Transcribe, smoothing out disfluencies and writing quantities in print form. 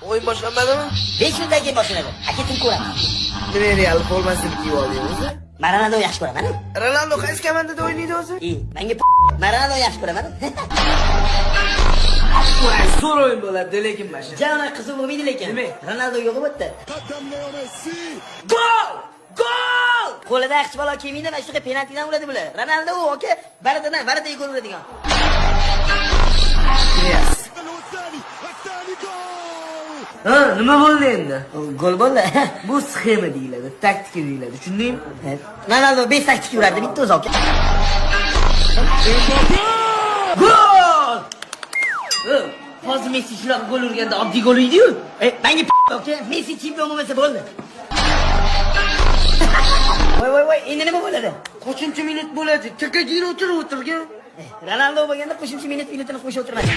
O'yin boshlanmadimi? 5 minutdan keyin boshlanadi. Aka tim ko'raman. Nima Real formasini kiyib oldingiz? Men Ronaldo yaxshi ko'raman. Ronaldo qaysi komandada o'ynaydi o'zi? Menga men Ronaldo yaxshi ko'raman. Voy, zo'r o'yin bo'ladi, lekin masha. Jana qiziq bo'lmaydi lekin. Nima? Ronaldo yo'q bo'pti. Gol! Gol! Qo'lida yaxshi bola kelmaydi, mana shunaqa penaltidan uradi bular. Ronaldo u aka, barada gol uradigan. Yes. Ha, nima bo'ldi endi? Gol bo'ldi. Bu sxema deyiladi, taktika deyiladi, tushundingmi? Ronaldo 5 taktik urardi, bitta o'zi aka. Gol! Hozir Messi shunaqa gol urganda oddiy gol uydi-yu. Menga aka, Messi chempion bo'lmasa bo'ldi. Voy, endi nima bo'ladi? Qo'shimcha minut bo'ladi. Chakagina o'tirgan. Ronaldo bo'lganda qo'shimcha minutini qo'shib o'tirmaydi.